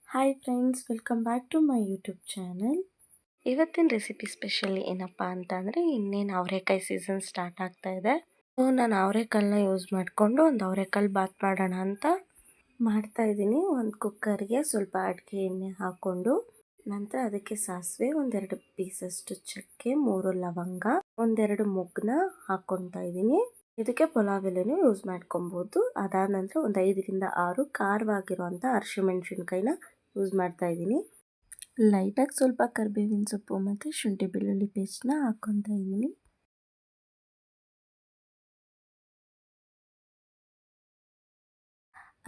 Hi friends, welcome back to my YouTube channel. ಇವತ್ತಿನ recipe special ಏನಪ್ಪ ಅಂತಂದರೆ, ಇನ್ನೇನು ಅವರೆಕಾಯಿ ಸೀಸನ್ ಸ್ಟಾರ್ಟ್ ಆಗ್ತಾ ಇದೆ. ಸೊ ನಾನು ಅವರೆಕಾಳನ್ನ ಯೂಸ್ ಮಾಡಿಕೊಂಡು ಒಂದು ಅವರೆಕಾಳು ಬಾತ್ ಮಾಡೋಣ ಅಂತ ಮಾಡ್ತಾಯಿದ್ದೀನಿ. ಒಂದು ಕುಕ್ಕರ್ಗೆ ಸ್ವಲ್ಪ ಅಡಿಕೆ ಎಣ್ಣೆ ಹಾಕ್ಕೊಂಡು, ನಂತರ ಅದಕ್ಕೆ ಸಾಸಿವೆ, ಒಂದೆರಡು ಪೀಸಷ್ಟು ಚಕ್ಕೆ, 3 ಲವಂಗ, ಒಂದೆರಡು ಮುಗ್ಗನ ಹಾಕ್ಕೊತಾ ಇದ್ದೀನಿ. ಇದಕ್ಕೆ ಪಲಾವ್ ಎಲೆನೂ ಯೂಸ್ ಮಾಡ್ಕೊಬೋದು. ಅದಾದ ನಂತರ ಒಂದು 5ರಿಂದ 6 ಖಾರವಾಗಿರುವಂಥ ಹಸಿಮೆಣಸಿನ್ಕಾಯಿನ ಯೂಸ್ ಮಾಡ್ತಾ ಇದ್ದೀನಿ. ಲೈಟಾಗಿ ಸ್ವಲ್ಪ ಕರಿಬೇವಿನ ಸೊಪ್ಪು ಮತ್ತು ಶುಂಠಿ ಬೆಳ್ಳುಳ್ಳಿ ಪೇಸ್ಟ್ನ ಹಾಕ್ಕೊತಾ ಇದ್ದೀನಿ.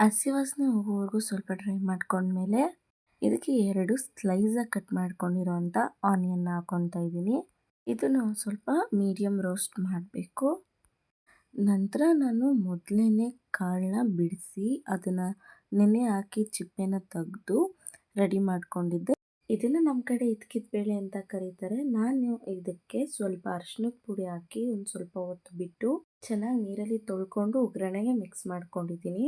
ಹಸಿ ವಾಸನೆ ಹೋಗೋವರೆಗೂ ಸ್ವಲ್ಪ ಡ್ರೈ ಮಾಡ್ಕೊಂಡ್ಮೇಲೆ ಇದಕ್ಕೆ 2 ಸ್ಲೈಸಾಗಿ ಕಟ್ ಮಾಡ್ಕೊಂಡಿರೋಂಥ ಆನಿಯನ್ನ ಹಾಕ್ಕೊತಾ ಇದ್ದೀನಿ. ಇದನ್ನು ಸ್ವಲ್ಪ ಮೀಡಿಯಮ್ ರೋಸ್ಟ್ ಮಾಡಬೇಕು. ನಂತರ ನಾನು ಮೊದಲೇ ಕಾಳನ್ನ ಬಿಡಿಸಿ ಅದನ್ನು ನೆನೆ ಹಾಕಿ ಚಿಪ್ಪೆನ ತೆಗೆದು ರೆಡಿ ಮಾಡ್ಕೊಂಡಿದ್ದೆ. ಇದನ್ನು ನಮ್ಮ ಕಡೆ ಇದ್ಕಿದ ಬೇಳೆ ಅಂತ ಕರೀತಾರೆ. ನಾನು ಇದಕ್ಕೆ ಸ್ವಲ್ಪ ಅರಿಶಿನದ ಪುಡಿ ಹಾಕಿ ಒಂದು ಸ್ವಲ್ಪ ಹೊತ್ತು ಬಿಟ್ಟು ಚೆನ್ನಾಗಿ ನೀರಲ್ಲಿ ತೊಳ್ಕೊಂಡು ಒಗ್ಗರಣೆಗೆ ಮಿಕ್ಸ್ ಮಾಡ್ಕೊಂಡಿದ್ದೀನಿ.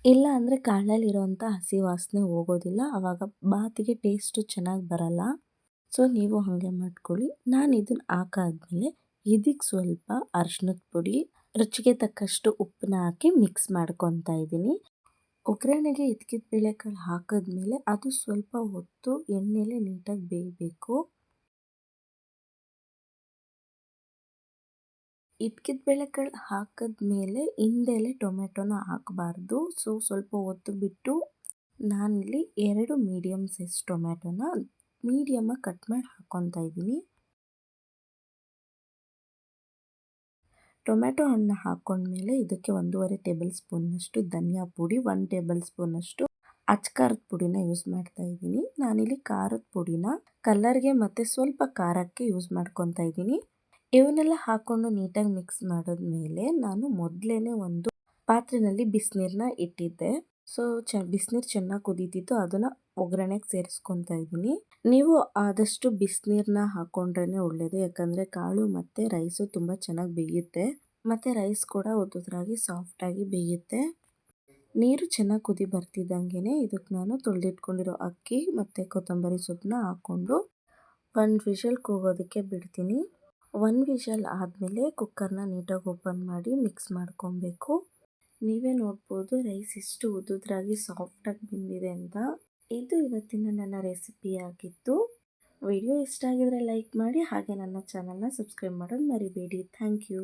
ಇಲ್ಲ ಅಂದರೆ ಕಾಳಲ್ಲಿರೋಂಥ ಹಸಿ ವಾಸನೆ ಹೋಗೋದಿಲ್ಲ, ಆವಾಗ ಬಾತಿಗೆ ಟೇಸ್ಟು ಚೆನ್ನಾಗಿ ಬರಲ್ಲ. ಸೊ ನೀವು ಹಾಗೆ ಮಾಡ್ಕೊಳ್ಳಿ. ನಾನು ಇದನ್ನು ಹಾಕಾದ್ಮೇಲೆ ಇದಕ್ಕೆ ಸ್ವಲ್ಪ ಅರಿಶಿನದ ಪುಡಿ, ರುಚಿಗೆ ತಕ್ಕಷ್ಟು ಉಪ್ಪನ್ನ ಹಾಕಿ ಮಿಕ್ಸ್ ಮಾಡ್ಕೊತಾ ಇದ್ದೀನಿ. ಒಗ್ಗರಣೆಗೆ ಇದ್ಕಿದ ಬೇಳೆಕಾಳು ಹಾಕಿದ್ಮೇಲೆ ಅದು ಸ್ವಲ್ಪ ಹೊತ್ತು ಎಣ್ಣೆಲೆ ನೀಟಾಗಿ ಬೇಯಬೇಕು. ಇದ್ಕಿದ ಬೇಳೆಕಾಳು ಹಾಕಿದ್ಮೇಲೆ ಹಿಂದೆಲೆ ಟೊಮೆಟೊನ ಹಾಕಬಾರ್ದು. ಸೊ ಸ್ವಲ್ಪ ಹೊತ್ತು ಬಿಟ್ಟು ನಾನಿಲ್ಲಿ 2 ಮೀಡಿಯಮ್ ಸೈಜ್ ಟೊಮೆಟೊನ ಮೀಡಿಯಮಾಗಿ ಕಟ್ ಮಾಡಿ ಹಾಕ್ಕೊತಾ ಇದ್ದೀನಿ. ಟೊಮೆಟೊ ಹಣ್ಣು ಹಾಕ್ಕೊಂಡ್ಮೇಲೆ ಇದಕ್ಕೆ 1.5 ಟೇಬಲ್ ಸ್ಪೂನ್ನಷ್ಟು ಧನಿಯಾ ಪುಡಿ, 1 ಟೇಬಲ್ ಸ್ಪೂನಷ್ಟು ಅಚ್ಕಾರದ ಪುಡಿನ ಯೂಸ್ ಮಾಡ್ತಾ ಇದ್ದೀನಿ. ನಾನಿಲ್ಲಿ ಖಾರದ ಪುಡಿನ ಕಲರ್ಗೆ ಮತ್ತು ಸ್ವಲ್ಪ ಖಾರಕ್ಕೆ ಯೂಸ್ ಮಾಡ್ಕೊತಾ ಇದ್ದೀನಿ. ಇವನ್ನೆಲ್ಲ ಹಾಕ್ಕೊಂಡು ನೀಟಾಗಿ ಮಿಕ್ಸ್ ಮಾಡಿದ್ಮೇಲೆ ನಾನು ಮೊದಲೇ ಒಂದು ಪಾತ್ರೆಯಲ್ಲಿ ಬಿಸಿನೀರನ್ನ ಇಟ್ಟಿದ್ದೆ. ಸೊ ಬಿಸಿನೀರು ಚೆನ್ನಾಗಿ ಕುದೀತಿತ್ತು, ಅದನ್ನು ಒಗ್ಗರಣೆಗೆ ಸೇರಿಸ್ಕೊತಾ ಇದ್ದೀನಿ. ನೀವು ಆದಷ್ಟು ಬಿಸಿನೀರನ್ನ ಹಾಕ್ಕೊಂಡ್ರೇ ಒಳ್ಳೆಯದು, ಯಾಕಂದರೆ ಕಾಳು ಮತ್ತು ರೈಸು ತುಂಬ ಚೆನ್ನಾಗಿ ಬೇಯುತ್ತೆ ಮತ್ತು ರೈಸ್ ಕೂಡ ಉದುರಾಗಿ ಸಾಫ್ಟಾಗಿ ಬೇಯುತ್ತೆ. ನೀರು ಚೆನ್ನಾಗಿ ಕುದಿ ಬರ್ತಿದ್ದಂಗೆ ಇದಕ್ಕೆ ನಾನು ತೊಳೆದಿಟ್ಕೊಂಡಿರೋ ಅಕ್ಕಿ ಮತ್ತು ಕೊತ್ತಂಬರಿ ಸೊಪ್ಪನ್ನ ಹಾಕ್ಕೊಂಡು 1 ವಿಷಲ್ ಕೂಗೋದಕ್ಕೆ ಬಿಡ್ತೀನಿ. 1 ವಿಷಲ್ ಆದಮೇಲೆ ಕುಕ್ಕರ್ನ ನೀಟಾಗಿ ಓಪನ್ ಮಾಡಿ ಮಿಕ್ಸ್ ಮಾಡ್ಕೊಬೇಕು. ನೀವೇ ನೋಡ್ಬೋದು ರೈಸ್ ಎಷ್ಟು ಉದುರಾಗಿ ಸಾಫ್ಟಾಗಿ ಬಂದಿದೆ ಅಂತ. ಇದು ಇವತ್ತಿನ ನನ್ನ ರೆಸಿಪಿ ಆಗಿತ್ತು. ವಿಡಿಯೋ ಇಷ್ಟ ಆಗಿದ್ರೆ ಲೈಕ್ ಮಾಡಿ, ಹಾಗೆ ನನ್ನ ಚಾನಲ್ನ ಸಬ್ಸ್ಕ್ರೈಬ್ ಮಾಡೋದು ಮರಿಬೇಡಿ. Thank you.